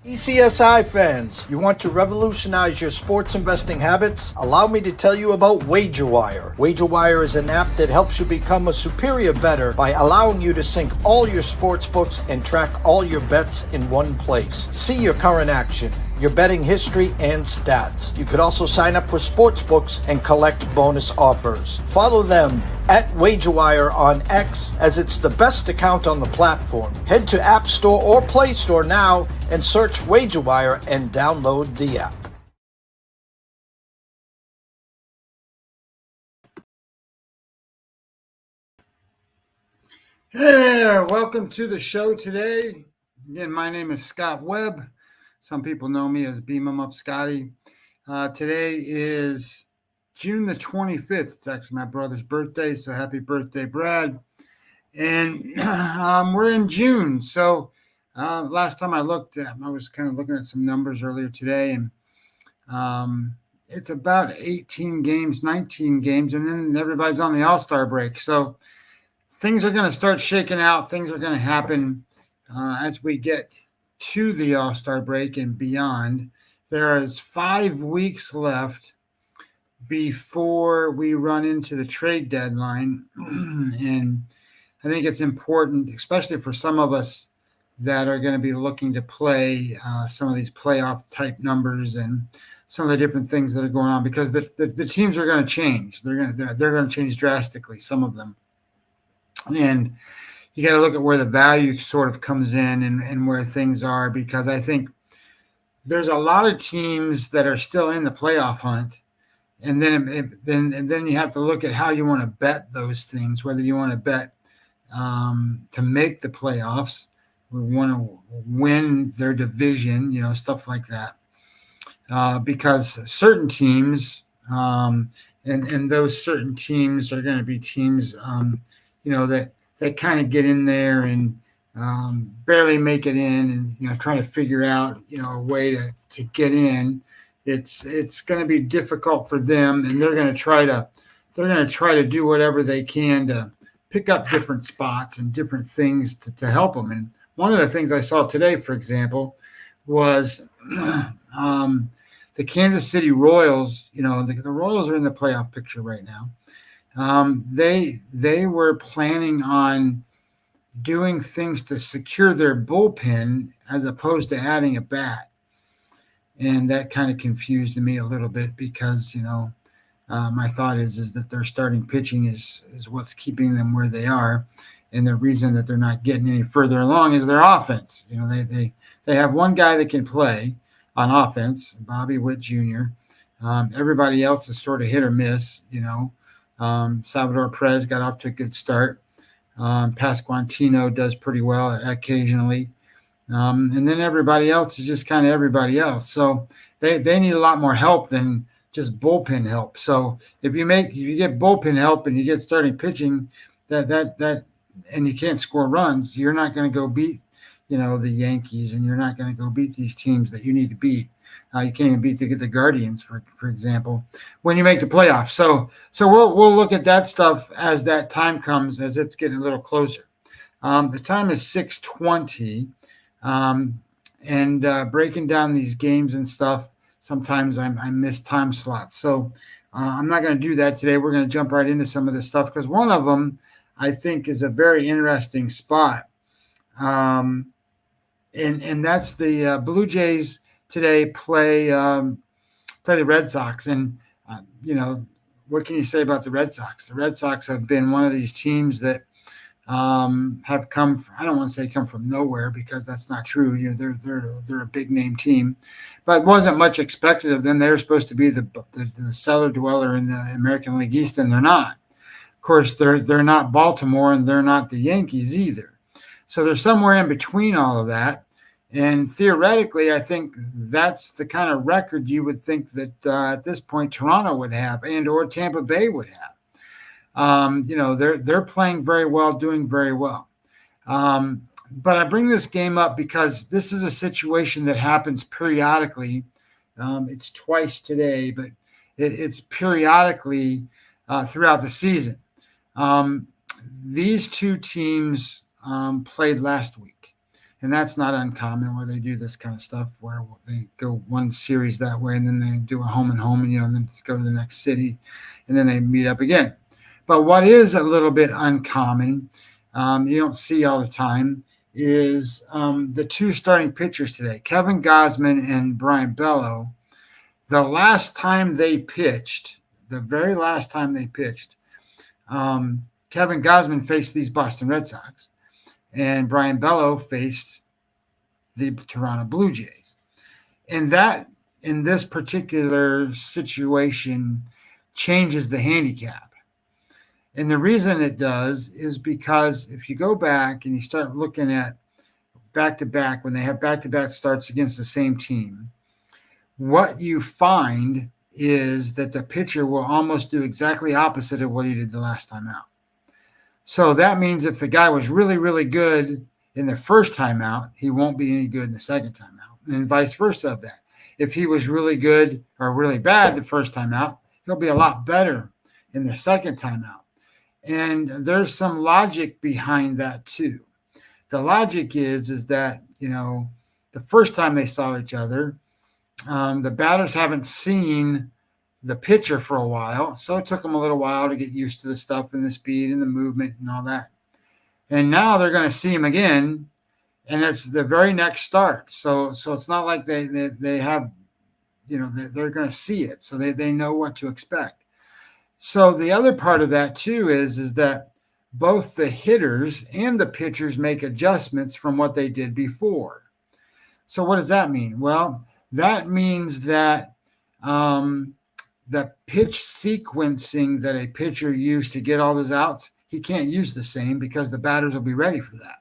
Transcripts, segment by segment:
TPCSI fans, you want to revolutionize your sports investing habits? Allow me to tell you about WagerWire. WagerWire is an app that helps you become a superior bettor by allowing you to sync all your sports books and track all your bets in one place. See your current action, your betting history, and stats. You could also sign up for sports books and collect bonus offers. Follow them at WagerWire on X, as it's the best account on the platform. Head to App Store or Play Store now and search WagerWire and download the app. Hey there, welcome to the show today. Again, my name is Scott Webb. Some people know me as Beam 'em Up Scotty. Today is June the 25th. It's actually my brother's birthday, so happy birthday, Brad. And we're in June. So last time I looked, I was kind of looking at some numbers earlier today, and it's about 18 games, 19 games, and then everybody's on the All-Star break. So things are going to start shaking out. Things are going to happen as we get to the All-Star break and beyond. There is 5 weeks left before we run into the trade deadline. And I think it's important, especially for some of us that are going to be looking to play some of these playoff type numbers and some of the different things that are going on, because the teams are going to change. They're going to change drastically, some of them. And you got to look at where the value sort of comes in and where things are, because I think there's a lot of teams that are still in the playoff hunt. And then you have to look at how you want to bet those things, whether you want to bet to make the playoffs, or want to win their division, stuff like that. Because certain teams, and those certain teams are going to be teams, that kind of get in there and barely make it in, and trying to figure out a way to get in. It's going to be difficult for them, and they're going to try to do whatever they can to pick up different spots and different things to help them. And one of the things I saw today, for example, was the Kansas City Royals. The Royals are in the playoff picture right now. They were planning on doing things to secure their bullpen as opposed to adding a bat. And that kind of confused me a little bit, because, my thought is that their starting pitching is what's keeping them where they are. And the reason that they're not getting any further along is their offense. They have one guy that can play on offense, Bobby Witt Jr. Everybody else is sort of hit or miss, Salvador Perez got off to a good start. Pasquantino does pretty well occasionally. And then everybody else is just kind of everybody else. So they need a lot more help than just bullpen help. So if you get bullpen help and you get starting pitching that and you can't score runs, you're not going to go beat, the Yankees, and you're not going to go beat these teams that you need to beat. You can't even beat the Guardians, for example, when you make the playoffs. So we'll look at that stuff as that time comes, as it's getting a little closer. The time is 6:20, and breaking down these games and stuff, sometimes I miss time slots. So I'm not going to do that today. We're going to jump right into some of this stuff, because one of them I think is a very interesting spot. And that's the Blue Jays today play the Red Sox. And, what can you say about the Red Sox? The Red Sox have been one of these teams that have come, I don't want to say come from nowhere, because that's not true. They're a big name team, but wasn't much expected of them. They're supposed to be the cellar dweller in the American League East, and they're not. Of course, they're not Baltimore, and they're not the Yankees either. So they're somewhere in between all of that. And theoretically, I think that's the kind of record you would think that at this point Toronto would have, and or Tampa Bay would have. They're playing very well, doing very well. But I bring this game up because this is a situation that happens periodically. It's twice today, but it's periodically throughout the season. These two teams played last week. And that's not uncommon where they do this kind of stuff where they go one series that way and then they do a home and home and, and then just go to the next city and then they meet up again. But what is a little bit uncommon, you don't see all the time, is the two starting pitchers today, Kevin Gausman and Brian Bellow. The last time they pitched, the very last time they pitched, Kevin Gausman faced these Boston Red Sox, and Brian Bellow faced the Toronto Blue Jays. And that, in this particular situation, changes the handicap. And the reason it does is because if you go back and you start looking at back-to-back, when they have back-to-back starts against the same team, what you find is that the pitcher will almost do exactly opposite of what he did the last time out. So that means if the guy was really, really good in the first time out, he won't be any good in the second time out, and vice versa of that. If he was really good or really bad the first time out, he'll be a lot better in the second time out. And there's some logic behind that too. The logic is that, the first time they saw each other, the batters haven't seen the pitcher for a while. So it took them a little while to get used to the stuff and the speed and the movement and all that. And now they're going to see him again, and it's the very next start. So it's not like they have, they're going to see it. So they know what to expect. So the other part of that too is that both the hitters and the pitchers make adjustments from what they did before. So what does that mean? Well, that means that the pitch sequencing that a pitcher used to get all those outs, he can't use the same because the batters will be ready for that.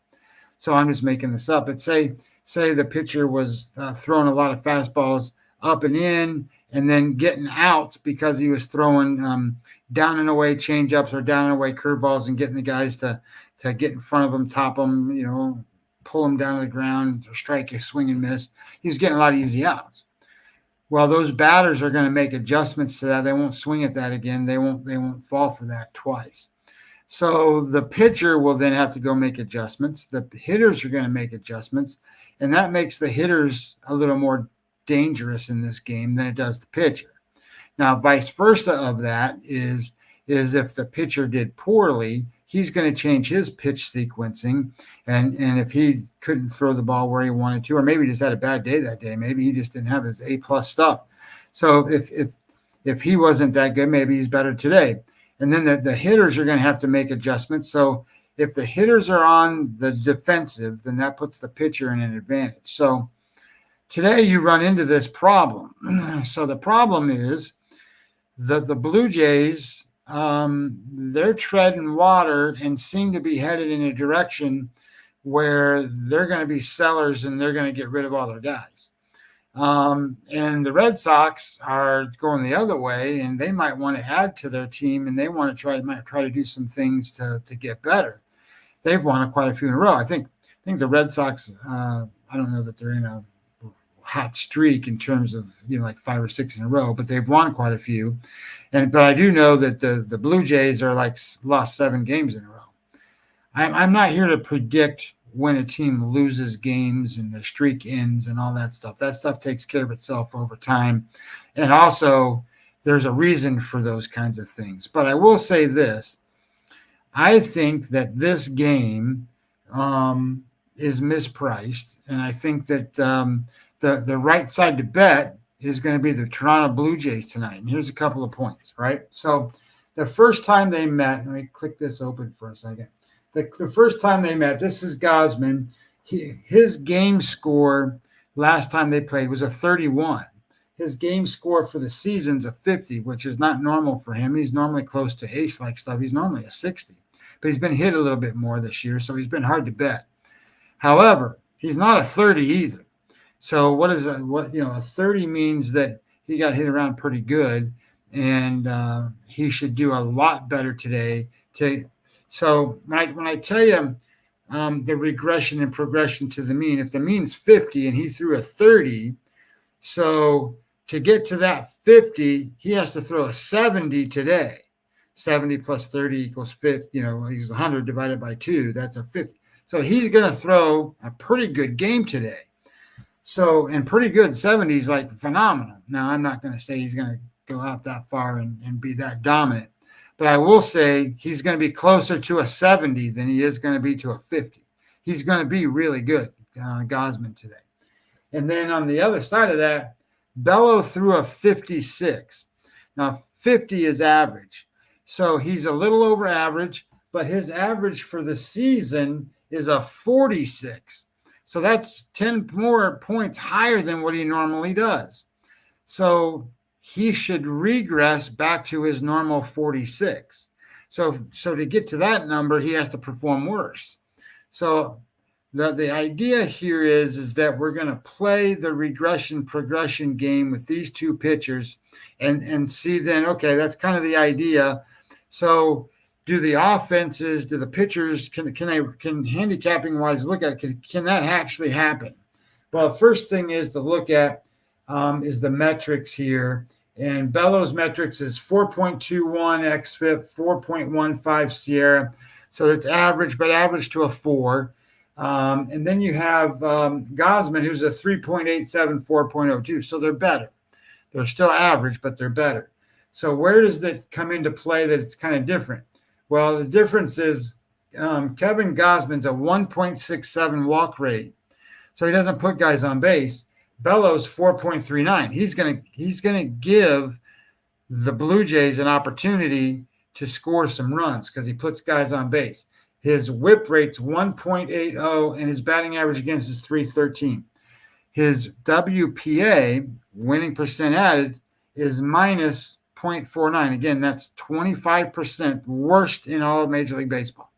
So I'm just making this up. But say the pitcher was throwing a lot of fastballs up and in, and then getting out because he was throwing down and away changeups or down and away curveballs and getting the guys to get in front of him, top them, pull them down to the ground or strike a swing and miss. He was getting a lot of easy outs. Well, those batters are going to make adjustments to that. They won't swing at that again. They won't fall for that twice. So the pitcher will then have to go make adjustments. The hitters are going to make adjustments, and that makes the hitters a little more dangerous in this game than it does the pitcher. Now, vice versa of that is if the pitcher did poorly, he's going to change his pitch sequencing. And if he couldn't throw the ball where he wanted to, or maybe he just had a bad day that day, maybe he just didn't have his A+ stuff. So if he wasn't that good, maybe he's better today. And then the hitters are going to have to make adjustments. So if the hitters are on the defensive, then that puts the pitcher in an advantage. So today you run into this problem. So the problem is that the Blue Jays, they're treading water and seem to be headed in a direction where they're going to be sellers and they're going to get rid of all their guys. And the Red Sox are going the other way, and they might want to add to their team, and they want to try to do some things to get better. They've won quite a few in a row. I think the Red Sox, I don't know that they're in a hot streak in terms of like 5 or 6 in a row, but they've won quite a few. But I do know that the Blue Jays are lost 7 games in a row. I'm not here to predict when a team loses games and the streak ends and all that stuff. That stuff takes care of itself over time. And also there's a reason for those kinds of things. But I will say this. I think that this game is mispriced. And I think that the right side to bet is going to be the Toronto Blue Jays tonight. And here's a couple of points, right? So the first time they met, let me click this open for a second. The first time they met, this is Gausman. His game score last time they played was a 31. His game score for the season's a 50, which is not normal for him. He's normally close to ace-like stuff. He's normally a 60. But he's been hit a little bit more this year, so he's been hard to bet. However, he's not a 30 either. So a 30 means that he got hit around pretty good, and he should do a lot better today. So when I tell you the regression and progression to the mean, if the mean's 50 and he threw a 30, so to get to that 50, he has to throw a 70 today. 70 plus 30 equals 50. He's 100 divided by 2. That's a 50. So he's going to throw a pretty good game today. So, and pretty good 70s, like phenomenal. Now, I'm not going to say he's going to go out that far and be that dominant, but I will say he's going to be closer to a 70 than he is going to be to a 50. He's going to be really good, Gausman today. And then on the other side of that, Bellow threw a 56. Now, 50 is average. So he's a little over average, but his average for the season is a 46. So that's 10 more points higher than what he normally does. So he should regress back to his normal 46. So to get to that number, he has to perform worse. So the idea here is that we're going to play the regression progression game with these two pitchers and see then, okay, that's kind of the idea. So do the offenses, do the pitchers, can handicapping wise look at it? Can that actually happen? Well, first thing is to look at is the metrics here. And Bellow's metrics is 4.21 xFIP, 4.15 Sierra. So it's average, but average to a 4. And then you have Gausman, who's a 3.87, 4.02. So they're better. They're still average, but they're better. So where does that come into play that it's kind of different? Well, the difference is Kevin Gausman's a 1.67 walk rate. So he doesn't put guys on base. Bellow's 4.39. He's gonna give the Blue Jays an opportunity to score some runs because he puts guys on base. His whip rate's 1.80 and his batting average against is 313. His WPA, winning percent added, is minus 0.49. Again, that's 25% worst in all of Major League Baseball.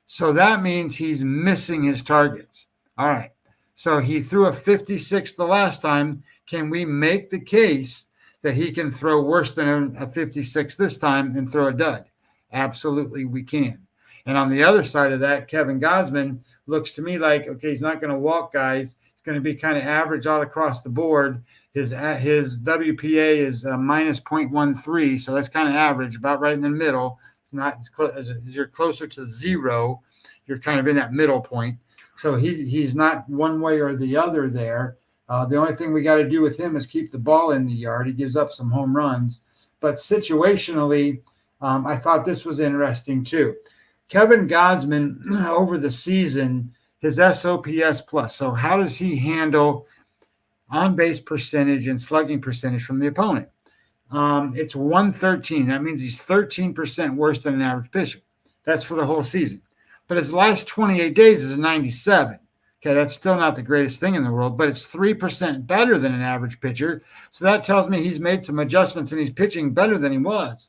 So that means he's missing his targets. All right. So he threw a 56 the last time. Can we make the case that he can throw worse than a 56 this time and throw a dud? Absolutely, we can. And on the other side of that, Kevin Gausman looks to me like, okay, he's not going to walk guys. It's going to be kind of average all across the board. His WPA is minus 0.13, so that's kind of average, about right in the middle. Not as you're closer to 0, you're kind of in that middle point. So he's not one way or the other there. The only thing we got to do with him is keep the ball in the yard. He gives up some home runs. But situationally, I thought this was interesting too. Kevin Gausman, over the season, his SOPS plus. So how does he handle on-base percentage and slugging percentage from the opponent? It's 113. That means he's 13% worse than an average pitcher. That's for the whole season. But his last 28 days is a 97. Okay, that's still not the greatest thing in the world, but it's 3% better than an average pitcher. So that tells me he's made some adjustments and he's pitching better than he was.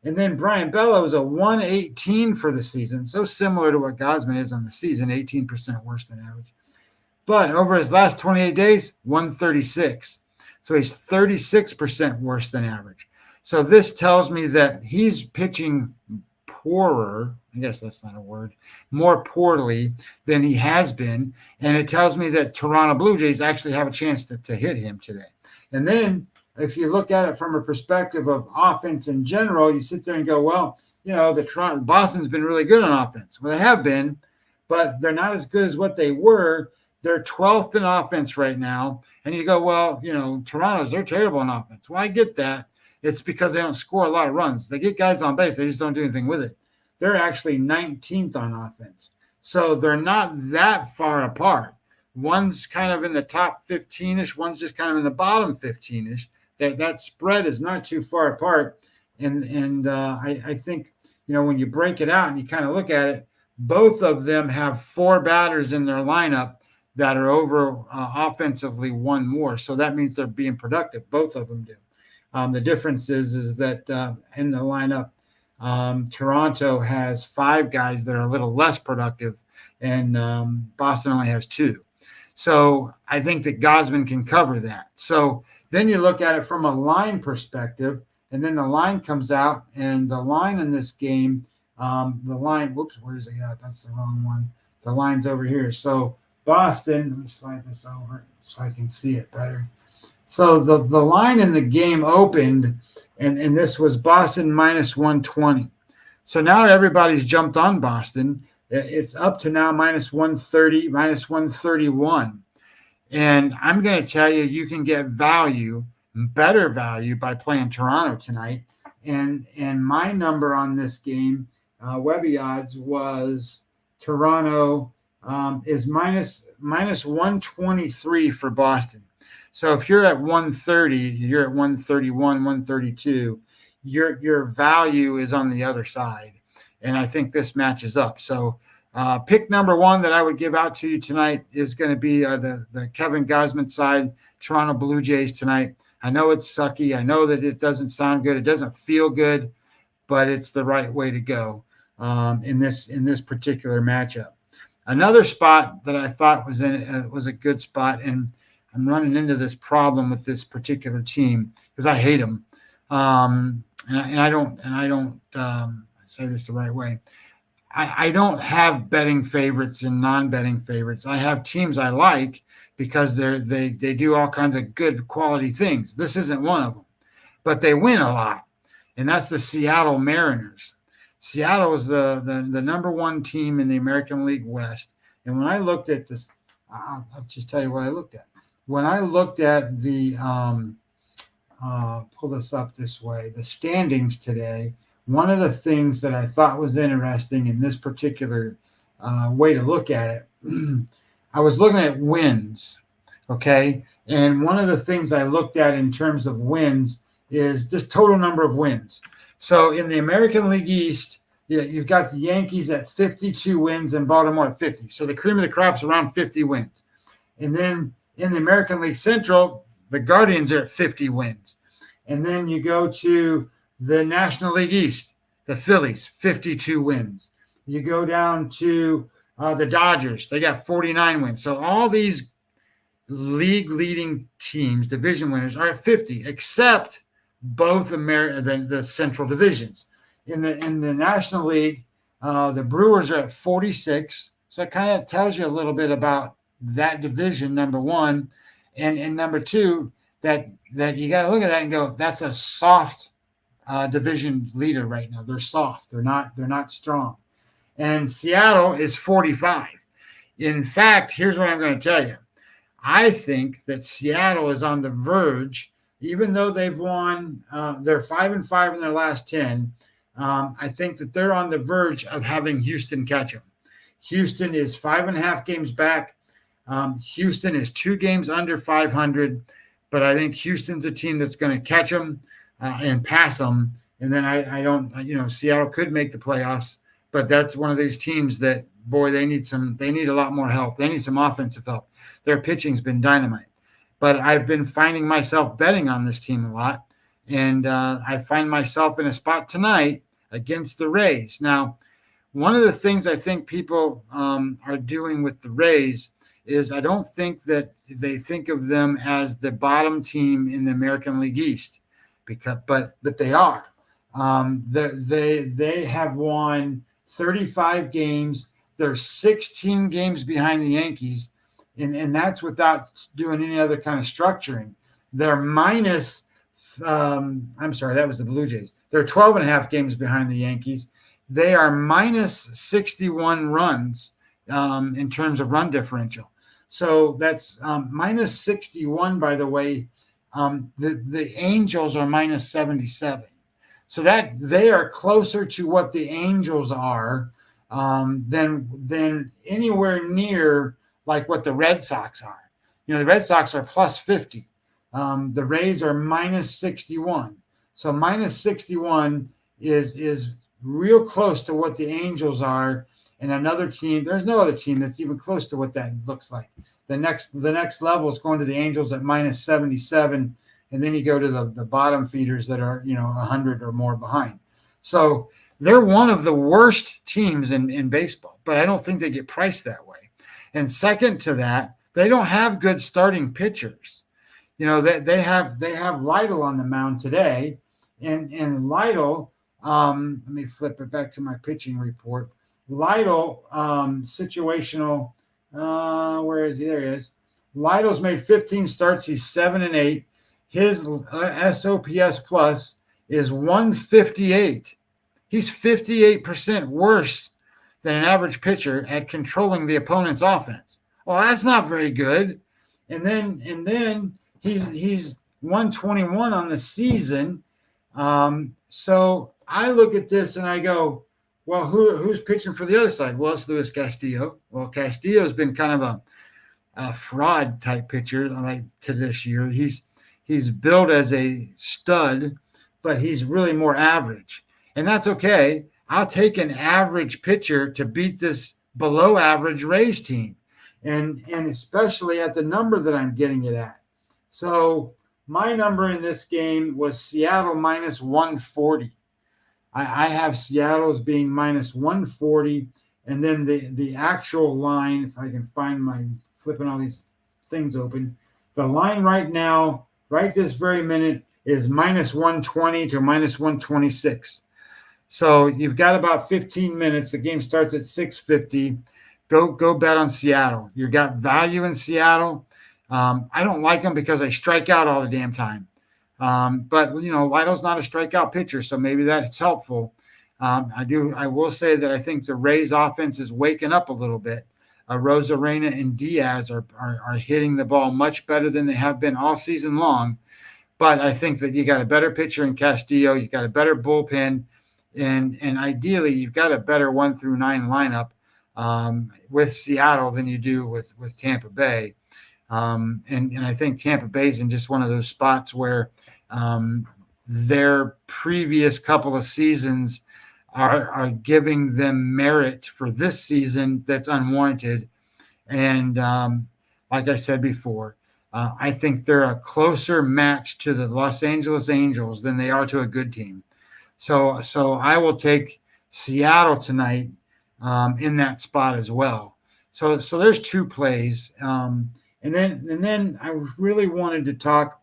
And then Brian Bellow is a 118 for the season, so similar to what Gausman is on the season, 18% worse than average. But over his last 28 days, 136. So he's 36% worse than average. So this tells me that he's pitching poorer, I guess that's not a word, more poorly than he has been. And it tells me that Toronto Blue Jays actually have a chance to hit him today. And then if you look at it from a perspective of offense in general, you sit there and go, well, you know, Boston's been really good on offense. Well, they have been, but they're not as good as what they were. They're 12th in offense right now. And you go, well, you know, they're terrible on offense. Well, I get that. It's because they don't score a lot of runs. They get guys on base. They just don't do anything with it. They're actually 19th on offense. So they're not that far apart. One's kind of in the top 15-ish. One's just kind of in the bottom 15-ish. That spread is not too far apart. And I think, you know, when you break it out and you kind of look at it, both of them have 4 batters in their lineup that are over offensively one more. So that means they're being productive. Both of them do. The difference is that in the lineup, Toronto has 5 guys that are a little less productive, and Boston only has 2. So I think that Gausman can cover that. So then you look at it from a line perspective, and then the line comes out, and the line in this game, where's it at? That's the wrong one. The line's over here. So Boston, let me slide this over so I can see it better. So the line in the game opened, and this was Boston minus 120. So now everybody's jumped on Boston. It's up to now minus 130, minus 131. And I'm going to tell you, you can get value, better value, by playing Toronto tonight. And my number on this game, Webby odds, was Toronto is minus 123 for Boston. So if you're at 130, you're at 131, 132. Your value is on the other side, and I think this matches up. So pick number one that I would give out to you tonight is going to be the Kevin Gausman side, Toronto Blue Jays tonight. I know it's sucky. I know that it doesn't sound good. It doesn't feel good, but it's the right way to go in this particular matchup. Another spot that I thought was a good spot, and I'm running into this problem with this particular team because I hate them, and I don't say this the right way. I don't have betting favorites and non-betting favorites. I have teams I like because they do all kinds of good quality things. This isn't one of them, but they win a lot, and that's the Seattle Mariners. Seattle is the number one team in the American League West. And when I looked at this, I'll just tell you what I looked at. When I looked at the pull this up this way, the standings today, one of the things that I thought was interesting in this particular way to look at it, I was looking at wins, okay? And one of the things I looked at in terms of wins is just total number of wins. So in the American League East, you've got the Yankees at 52 wins and Baltimore at 50. So the cream of the crop's around 50 wins. And then in the American League Central, the Guardians are at 50 wins. And then you go to the National League East, the Phillies, 52 wins. You go down to the Dodgers, they got 49 wins. So all these league-leading teams, division winners, are at 50, except both the Central divisions. In the National League, the Brewers are at 46. So it kind of tells you a little bit about that division, number one. And number two, that you got to look at that and go, that's a soft division leader right now. They're soft. They're not strong. And Seattle is 45. In fact, here's what I'm going to tell you. I think that Seattle is on the verge, even though they've won, they're 5-5 in their last 10. I think that they're on the verge of having Houston catch them. Houston is 5.5 games back. Houston is 2 games under 500, but I think Houston's a team that's going to catch them and pass them. And then I don't, Seattle could make the playoffs, but that's one of these teams that, boy, they need a lot more help. They need some offensive help. Their pitching's been dynamite, but I've been finding myself betting on this team a lot. And I find myself in a spot tonight against the Rays. Now, one of the things I think people are doing with the Rays is I don't think that they think of them as the bottom team in the American League East, but they are. They have won 35 games. They're 16 games behind the Yankees, and that's without doing any other kind of structuring. They're minus. I'm sorry, that was the Blue Jays. They're 12.5 games behind the Yankees. They are minus 61 runs in terms of run differential. So that's minus 61, by the way. The Angels are minus 77. So that they are closer to what the Angels are than anywhere near like what the Red Sox are. The Red Sox are plus 50. The Rays are minus 61. So minus 61 is real close to what the Angels are. And another team, there's no other team that's even close to what that looks like. The next level is going to the Angels at minus 77. And then you go to the bottom feeders that are, 100 or more behind. So they're one of the worst teams in baseball, but I don't think they get priced that way. And second to that, they don't have good starting pitchers. They have Lytle on the mound today, and Lytle. Let me flip it back to my pitching report. Lytle, situational. Where is he? There he is. Lytle's made 15 starts. He's 7-8. His SOPS plus is 158. He's 58% worse than an average pitcher at controlling the opponent's offense. Well, that's not very good. And then he's 121 on the season. So I look at this and I go, well, who's pitching for the other side? Well, it's Luis Castillo. Well, Castillo's been kind of a fraud type pitcher like to this year. He's built as a stud, but he's really more average. And that's okay. I'll take an average pitcher to beat this below average Rays team. And especially at the number that I'm getting it at. So my number in this game was Seattle minus 140. I have Seattle as being minus 140. And then the actual line, if I can find my flipping all these things open, the line right now, right this very minute, is minus 120 to minus 126. So you've got about 15 minutes. The game starts at 6:50. Go bet on Seattle. You got value in Seattle. I don't like them because they strike out all the damn time. But Lido's not a strikeout pitcher, so maybe that's helpful. I will say that I think the Rays offense is waking up a little bit. Rosarena and Diaz are hitting the ball much better than they have been all season long. But I think that you got a better pitcher in Castillo. You got a better bullpen. And ideally, you've got a better 1 through 9 lineup with Seattle than you do with Tampa Bay. And I think Tampa Bay's in just one of those spots where their previous couple of seasons are giving them merit for this season that's unwarranted. And like I said before, I think they're a closer match to the Los Angeles Angels than they are to a good team. So I will take Seattle tonight in that spot as well. So there's two plays. And then I really wanted to talk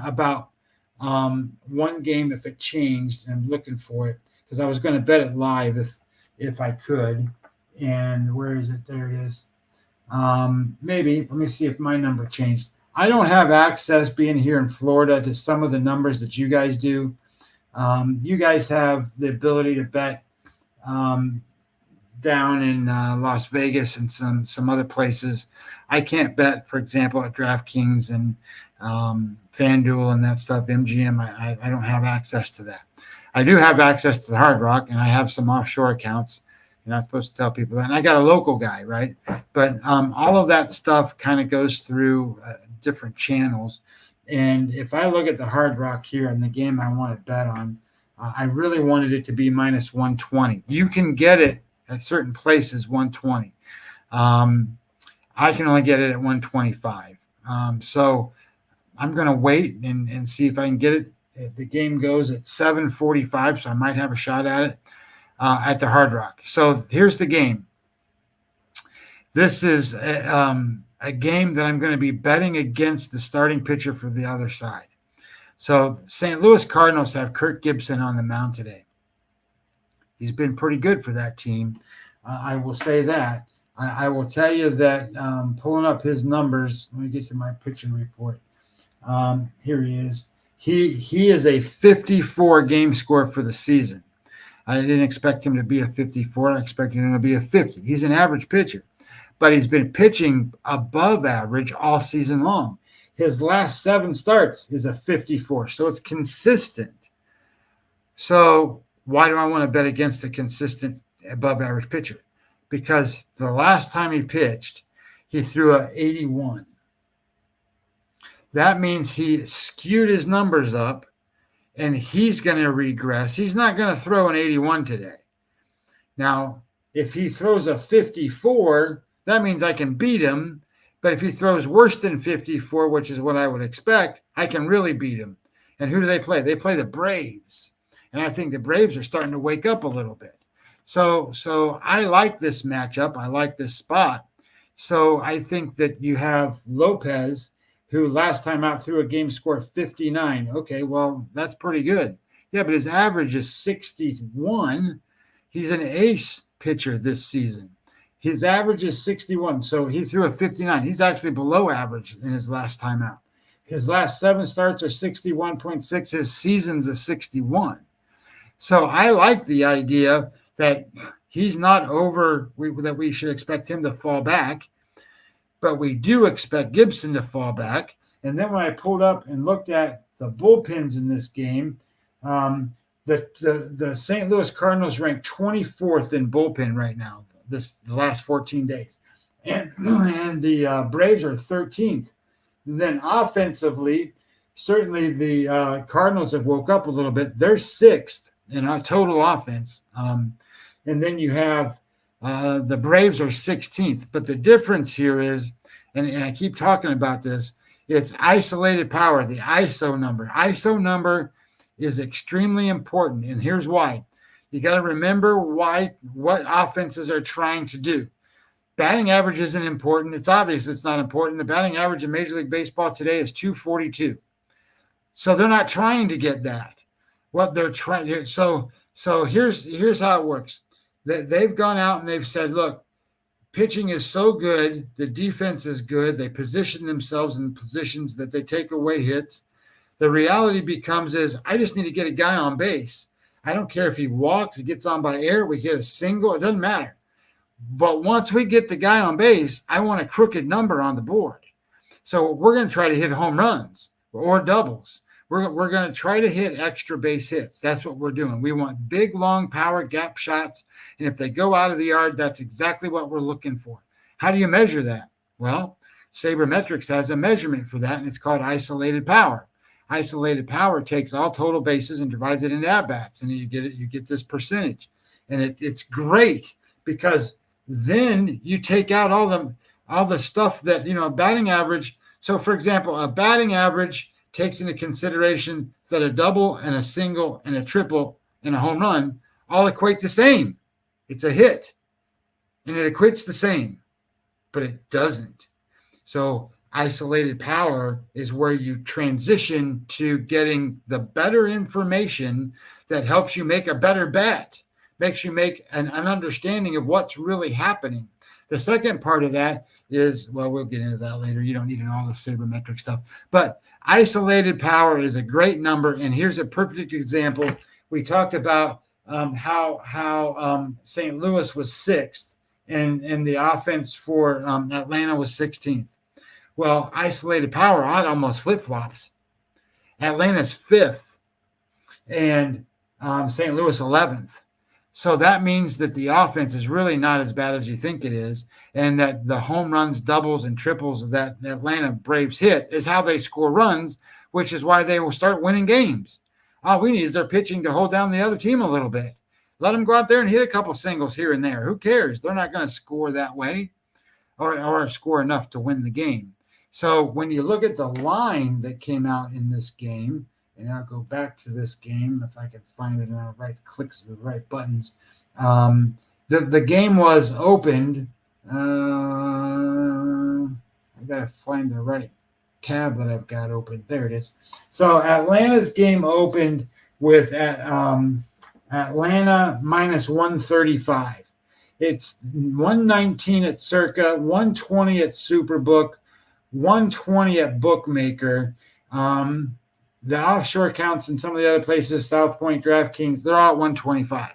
about one game if it changed. I'm looking for it because I was going to bet it live if I could. And where is it? There it is. Maybe. Let me see if my number changed. I don't have access being here in Florida to some of the numbers that you guys do. You guys have the ability to bet down in Las Vegas and some other places. I can't bet, for example, at DraftKings and FanDuel and that stuff, MGM. I don't have access to that. I do have access to the Hard Rock, and I have some offshore accounts. You're not supposed to tell people that. And I got a local guy, right? But all of that stuff kind of goes through different channels. And if I look at the Hard Rock here and the game I want to bet on, I really wanted it to be minus 120. You can get it at certain places, 120. I can only get it at 125. So I'm going to wait and see if I can get it. The game goes at 7:45, so I might have a shot at it at the Hard Rock. So here's the game. This is a game that I'm going to be betting against the starting pitcher for the other side. So St. Louis Cardinals have Kirk Gibson on the mound today. He's been pretty good for that team. I will say that. I will tell you that pulling up his numbers, let me get to my pitching report. Here he is. He is a 54 game score for the season. I didn't expect him to be a 54. I expected him to be a 50. He's an average pitcher, but he's been pitching above average all season long. His last 7 starts is a 54, so it's consistent. So why do I want to bet against a consistent above average pitcher? Because the last time he pitched, he threw a 81. That means he skewed his numbers up, and he's going to regress. He's not going to throw an 81 today. Now, if he throws a 54, that means I can beat him. But if he throws worse than 54, which is what I would expect, I can really beat him. And who do they play? They play the Braves. And I think the Braves are starting to wake up a little bit. So I like this matchup. I like this spot. So I think that you have Lopez, who last time out threw a game scored 59. Okay, well, that's pretty good. Yeah, but his average is 61. He's an ace pitcher this season. His average is 61, so he threw a 59. He's actually below average in his last time out. His last 7 starts are 61.6. His season's a 61. So I like the idea that he's not that we should expect him to fall back, but we do expect Gibson to fall back. And then when I pulled up and looked at the bullpens in this game, the St. Louis Cardinals ranked 24th in bullpen right now, the last 14 days. And the Braves are 13th. And then offensively, certainly the Cardinals have woke up a little bit. They're 6th in our total offense. And then you have the Braves are 16th. But the difference here is, and I keep talking about this, it's isolated power, the ISO number. ISO number is extremely important, and here's why. You got to remember what offenses are trying to do. Batting average isn't important. It's obvious it's not important. The batting average in Major League Baseball today is 242. So they're not trying to get that. What they're trying, so here's how it works. They've gone out and they've said, look, pitching is so good, the defense is good. They position themselves in positions that they take away hits. The reality becomes I just need to get a guy on base. I don't care if he walks, he gets on by air, we get a single, it doesn't matter. But once we get the guy on base, I want a crooked number on the board. So we're going to try to hit home runs or doubles. We're going to try to hit extra base hits. That's what we're doing. We want big, long power gap shots. And if they go out of the yard, that's exactly what we're looking for. How do you measure that? Well, Sabermetrics has a measurement for that, and it's called isolated power. Isolated power takes all total bases and divides it into at-bats, and you get this percentage. And it's great because then you take out all the stuff that, batting average. So, for example, a batting average takes into consideration that a double and a single and a triple and a home run all equate the same. It's a hit, and it equates the same, but it doesn't. So isolated power is where you transition to getting the better information that helps you make a better bet, makes you make an understanding of what's really happening. The second part of that is, well, we'll get into that later. You don't need to know all the sabermetric stuff. But isolated power is a great number, and here's a perfect example. We talked about how St. Louis was 6th, and the offense for Atlanta was 16th. Well, isolated power, it almost flip-flops. Atlanta's 5th, and St. Louis 11th. So that means that the offense is really not as bad as you think it is, and that the home runs, doubles, and triples that the Atlanta Braves hit is how they score runs, which is why they will start winning games. All we need is their pitching to hold down the other team a little bit. Let them go out there and hit a couple singles here and there. Who cares? They're not going to score that way or score enough to win the game. So when you look at the line that came out in this game, and I'll go back to this game if I can find it, and I'll click the right buttons. The game was opened. I got to find the right tab that I've got open. There it is. So Atlanta's game opened with Atlanta minus 135. It's 119 at Circa, 120 at Superbook, 120 at Bookmaker. The offshore accounts in some of the other places, South Point, DraftKings, they're all at 125.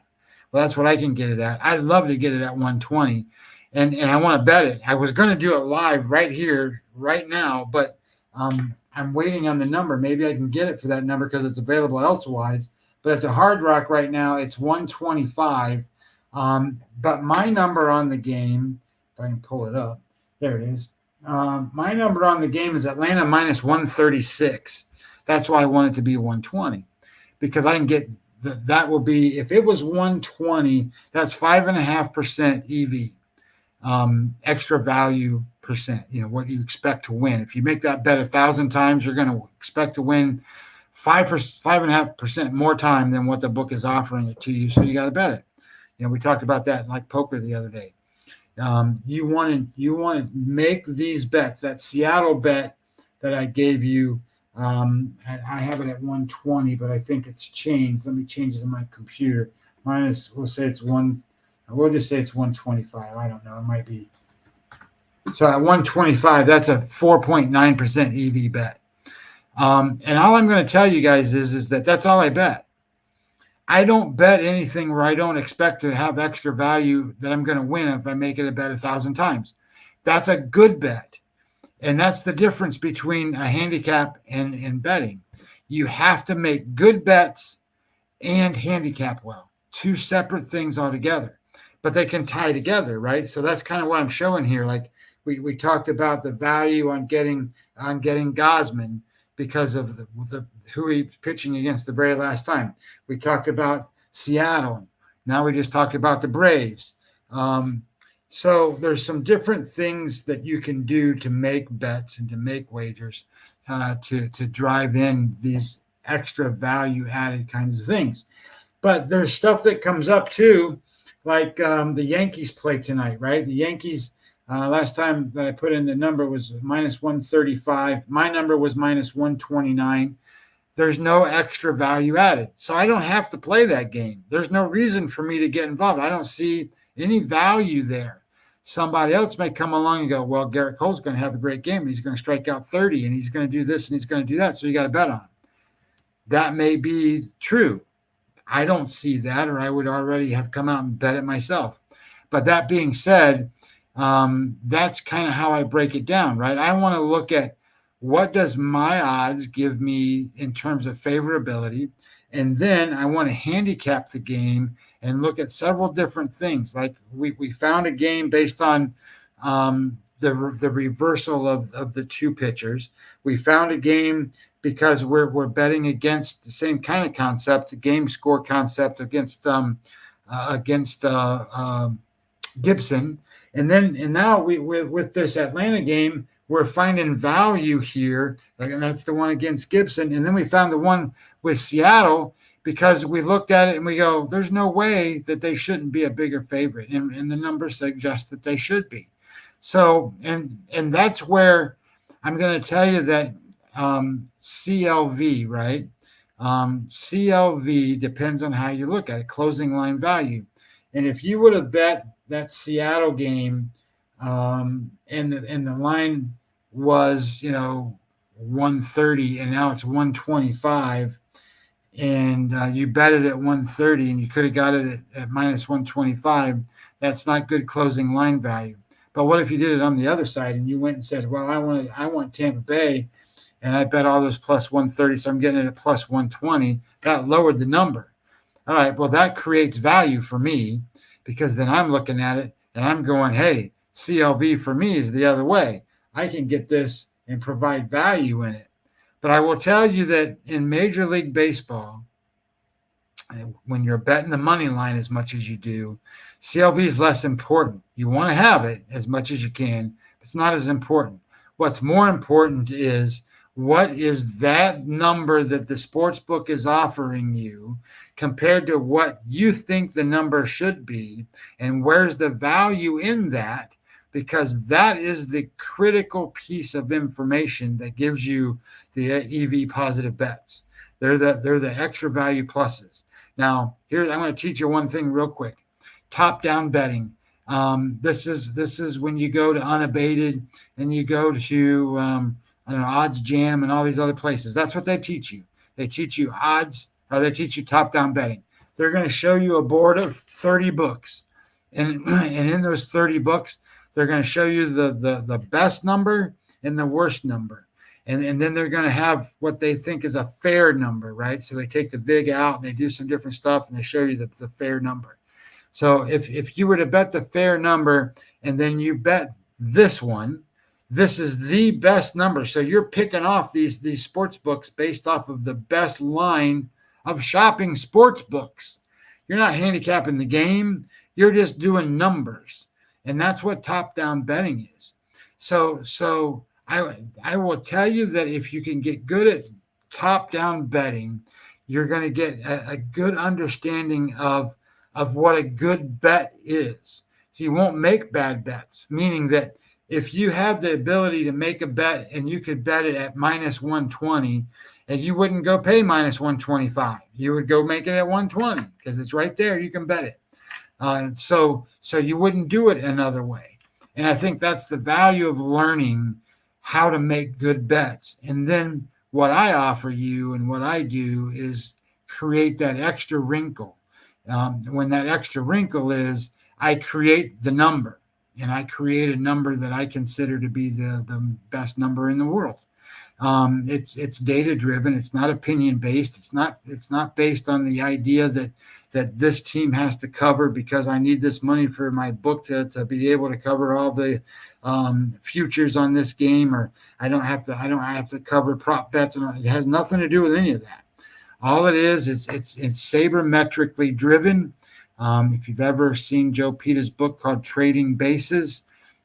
Well, that's what I can get it at. I'd love to get it at 120, and I want to bet it. I was going to do it live right here, right now, but I'm waiting on the number. Maybe I can get it for that number because it's available elsewise. But at the Hard Rock right now, it's 125. But my number on the game, if I can pull it up, there it is. My number on the game is Atlanta minus 136. That's why I want it to be 120, because I can get that will be, if it was 120, that's 5.5% EV, extra value percent. What you expect to win. If you make that bet 1,000 times, you're going to expect to win 5.5% more time than what the book is offering it to you. So you got to bet it. We talked about that in like poker the other day. You want to make these bets. That Seattle bet that I gave you. I have it at 120, but I think it's changed. Let me change it in my computer. We'll just say it's 125. I don't know. It might be. So at 125, that's a 4.9% EV bet. And all I'm going to tell you guys is that that's all I bet. I don't bet anything where I don't expect to have extra value that I'm going to win if I make it a bet 1,000 times. That's a good bet. And that's the difference between a handicap and betting. You have to make good bets and handicap well, two separate things altogether, but they can tie together, right? So that's kind of what I'm showing here. Like we talked about the value on getting Gosman because of the who he's pitching against the very last time. We talked about Seattle. Now we just talked about the Braves. So there's some different things that you can do to make bets and to make wagers to drive in these extra value added kinds of things. But there's stuff that comes up too, like the Yankees play tonight, right? The Yankees, last time that I put in the number was minus 135. My number was minus 129. There's no extra value added. So I don't have to play that game. There's no reason for me to get involved. I don't see any value there. Somebody else may come along and go, well, Garrett Cole's going to have a great game. And he's going to strike out 30 and he's going to do this and he's going to do that. So you got to bet on him. That may be true. I don't see that, or I would already have come out and bet it myself. But that being said, that's kind of how I break it down, right? I want to look at what does my odds give me in terms of favorability, and then I want to handicap the game and look at several different things. Like we found a game based on the reversal of the two pitchers. We found a game because we're betting against the same kind of concept, the game score concept against Gibson, and now we with this Atlanta game, we're finding value here, and that's the one against Gibson, and then we found the one with Seattle because we looked at it and we go, there's no way that they shouldn't be a bigger favorite, and the numbers suggest that they should be. So, and that's where I'm going to tell you that CLV, right? CLV depends on how you look at it, closing line value. And if you would have bet that Seattle game, and the line was 130 and now it's 125, and you bet it at 130 and you could have got it at minus 125, that's not good closing line value. But what if you did it on the other side and you went and said, well, I want Tampa Bay, and I bet all those plus 130, so I'm getting it at plus 120. That lowered the number. All right, well, that creates value for me because then I'm looking at it and I'm going, hey, CLV for me is the other way. I can get this and provide value in it. But I will tell you that in Major League Baseball, when you're betting the money line as much as you do, CLV is less important. You want to have it as much as you can. It's not as important. What's more important is what is that number that the sports book is offering you compared to what you think the number should be, and where's the value in that, because that is the critical piece of information that gives you the EV positive bets. They're the extra value pluses. Now, here I'm going to teach you one thing real quick. Top-down betting. This is when you go to unabated and you go to Odds Jam and all these other places. That's what they teach you. They teach you odds, or they teach you top-down betting. They're going to show you a board of 30 books, and in those 30 books, they're going to show you the best number and the worst number. And then they're going to have what they think is a fair number, right? So they take the vig out and they do some different stuff and they show you the fair number. So if you were to bet the fair number and then you bet this one, this is the best number. So you're picking off these sports books based off of the best line of shopping sports books. You're not handicapping the game. You're just doing numbers. And that's what top-down betting is. So I will tell you that if you can get good at top-down betting, you're going to get a good understanding of what a good bet is. So you won't make bad bets, meaning that if you have the ability to make a bet and you could bet it at minus 120, and you wouldn't go pay minus 125, you would go make it at 120 because it's right there. You can bet it. So you wouldn't do it another way. And I think that's the value of learning how to make good bets. And then what I offer you and what I do is create that extra wrinkle. When that extra wrinkle is, I create the number, and I create a number that I consider to be the best number in the world. It's data driven. It's not opinion based. It's not based on the idea that this team has to cover because I need this money for my book to be able to cover all the futures on this game, or I don't have to cover prop bets. And it has nothing to do with any of that. All it is it's sabermetrically driven. If you've ever seen Joe Pita's book called Trading Bases,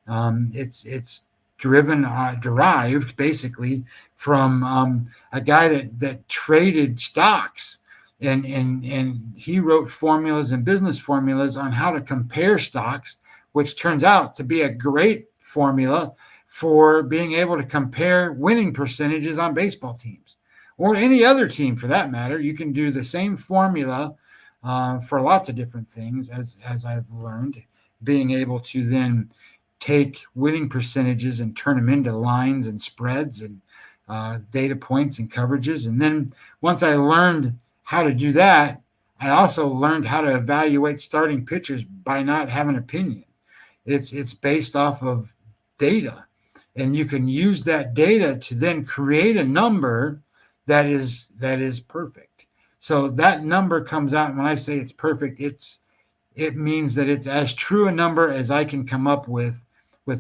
it's derived basically from a guy that traded stocks, and he wrote formulas and business formulas on how to compare stocks, which turns out to be a great formula for being able to compare winning percentages on baseball teams or any other team for that matter. You can do the same formula for lots of different things, as I've learned, being able to then take winning percentages and turn them into lines and spreads and data points and coverages. And then once I learned how to do that, I also learned how to evaluate starting pitchers by not having an opinion. It's based off of data, and you can use that data to then create a number that is perfect. So that number comes out, and when I say it's perfect, it means that it's as true a number as I can come up with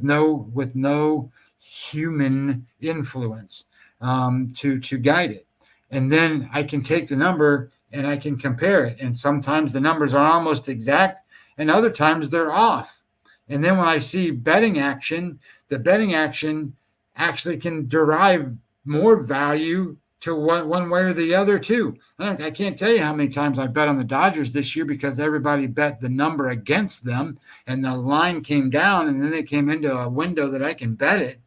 no human influence to guide it. And then I can take the number and I can compare it. And sometimes the numbers are almost exact, and other times they're off. And then when I see betting action, the betting action actually can derive more value to one way or the other too. I can't tell you how many times I bet on the Dodgers this year because everybody bet the number against them, and the line came down, and then they came into a window that I can bet it.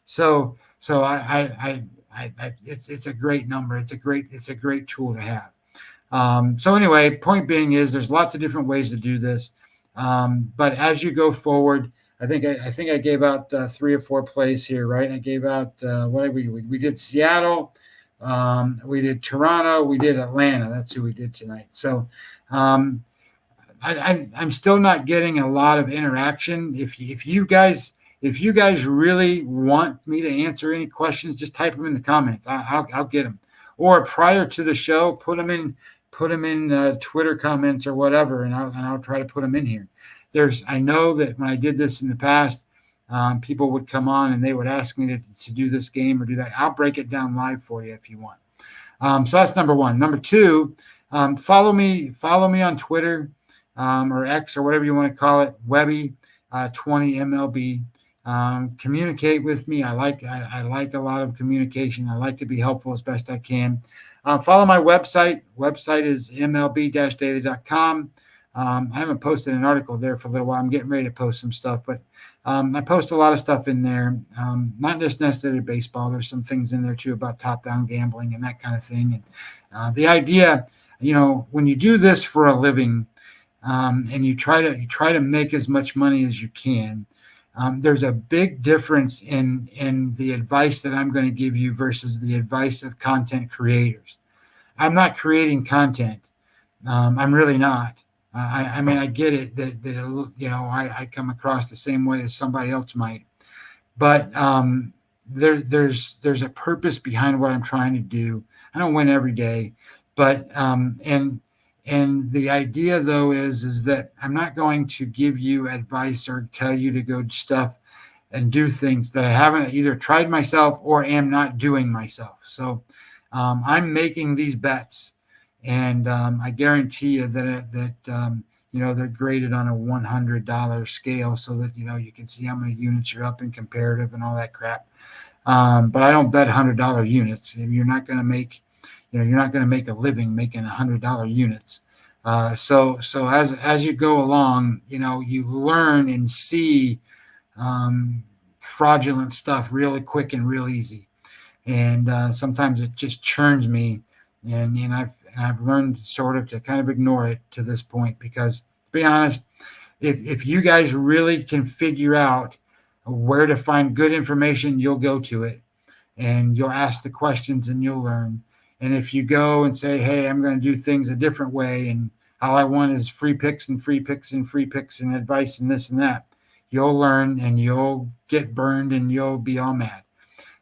So it's a great number. It's a great tool to have. So anyway, point being is there's lots of different ways to do this. But as you go forward, I think I gave out 3 or 4 plays here, right? I gave out what did we did Seattle, we did Toronto, we did Atlanta. That's who we did tonight. So I'm still not getting a lot of interaction. If you guys really want me to answer any questions, just type them in the comments. I'll get them. Or prior to the show, put them in Twitter comments or whatever, and I'll try to put them in here. I know that when I did this in the past, people would come on and they would ask me to do this game or do that. I'll break it down live for you if you want. So that's number 1. Number 2, follow me on Twitter or X or whatever you want to call it, Webby 20 MLB. Communicate with me. I like a lot of communication. I like to be helpful as best I can. Follow my website. Website is mlb-daily.com. I haven't posted an article there for a little while. I'm getting ready to post some stuff, but I post a lot of stuff in there. Not just necessarily baseball. There's some things in there too about top-down gambling and that kind of thing. And the idea, when you do this for a living, and you try to make as much money as you can, there's a big difference in the advice that I'm going to give you versus the advice of content creators. I'm not creating content. I'm really not. I mean, I get it that I come across the same way as somebody else might, but there's a purpose behind what I'm trying to do. I don't win every day, but and the idea though is that I'm not going to give you advice or tell you to go stuff and do things that I haven't either tried myself or am not doing myself. So I'm making these bets. And I guarantee you that they're graded on a $100 scale so that, you can see how many units you're up in comparative and all that crap. But I don't bet $100 units. You're not going to make, you're not going to make a living making $100 units. So as you go along, you learn and see fraudulent stuff really quick and real easy. And sometimes it just churns me. And I've learned sort of to kind of ignore it to this point because, to be honest, if you guys really can figure out where to find good information, you'll go to it and you'll ask the questions and you'll learn. And if you go and say, hey, I'm going to do things a different way, and all I want is free picks and free picks and free picks and advice and this and that, you'll learn and you'll get burned and you'll be all mad.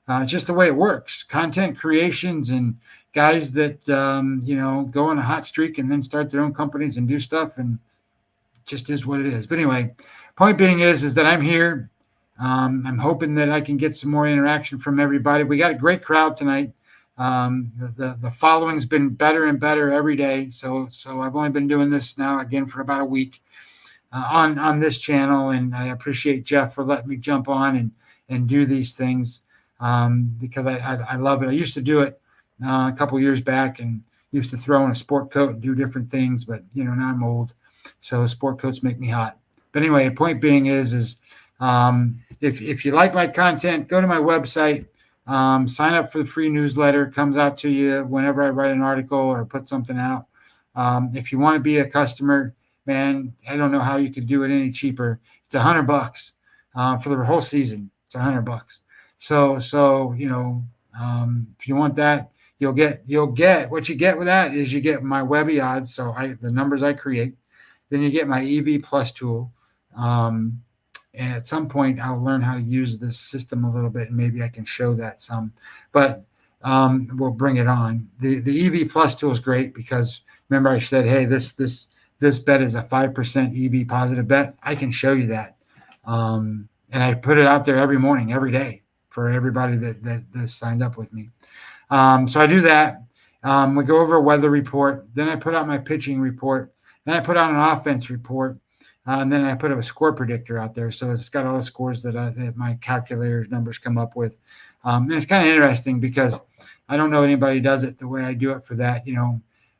It's just the way it works. Content creations and guys that, go on a hot streak and then start their own companies and do stuff, and it just is what it is. But anyway, point being is that I'm here. I'm hoping that I can get some more interaction from everybody. We got a great crowd tonight. The following's been better and better every day. So I've only been doing this now again for about a week on this channel, and I appreciate Jeff for letting me jump on and do these things because I love it. I used to do it a couple of years back and used to throw in a sport coat and do different things, but now I'm old, so sport coats make me hot. But anyway, the point being is if you like my content, go to my website. Sign up for the free newsletter. It comes out to you whenever I write an article or put something out. If you want to be a customer, man, I don't know how you could do it any cheaper. It's $100 for the whole season. It's $100. So if you want that, you'll get what you get with that is you get my Webby odds. So the numbers I create, then you get my EV Plus tool. And at some point, I'll learn how to use this system a little bit, and maybe I can show that some. But we'll bring it on. The EV Plus tool is great because remember I said, hey, this bet is a 5% EV positive bet. I can show you that, and I put it out there every morning, every day for everybody that signed up with me. So I do that. We go over a weather report. Then I put out my pitching report. Then I put out an offense report. And then I put a score predictor out there. So it's got all the scores that my calculator's numbers come up with. And it's kind of interesting because I don't know anybody does it the way I do it for that.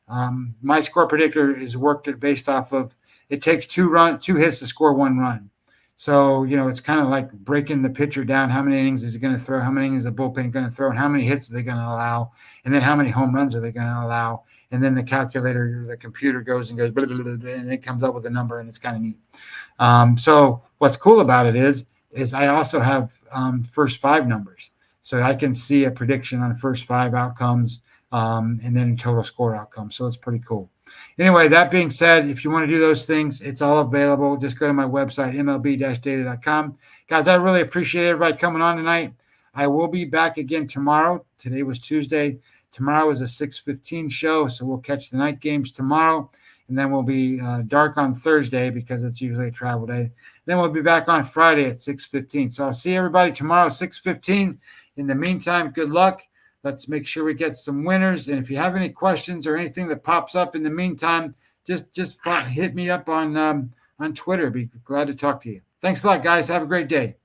My score predictor is worked based off of it takes two hits to score one run. So, it's kind of like breaking the pitcher down. How many innings is he going to throw? How many innings is the bullpen going to throw? And how many hits are they going to allow? And then how many home runs are they going to allow? And then the calculator, the computer goes, blah, blah, blah, blah, and it comes up with a number, and it's kind of neat. So what's cool about it is I also have first five numbers. So I can see a prediction on first five outcomes and then total score outcomes. So it's pretty cool. Anyway, that being said, if you want to do those things, it's all available. Just go to my website, mlb-data.com. Guys, I really appreciate everybody coming on tonight. I will be back again tomorrow. Today was Tuesday. Tomorrow is a 6:15 show, so we'll catch the night games tomorrow, and then we'll be dark on Thursday because it's usually a travel day. Then we'll be back on Friday at 6:15. So I'll see everybody tomorrow, 6:15. In the meantime, good luck. Let's make sure we get some winners. And if you have any questions or anything that pops up in the meantime, just hit me up on Twitter. Be glad to talk to you. Thanks a lot, guys. Have a great day.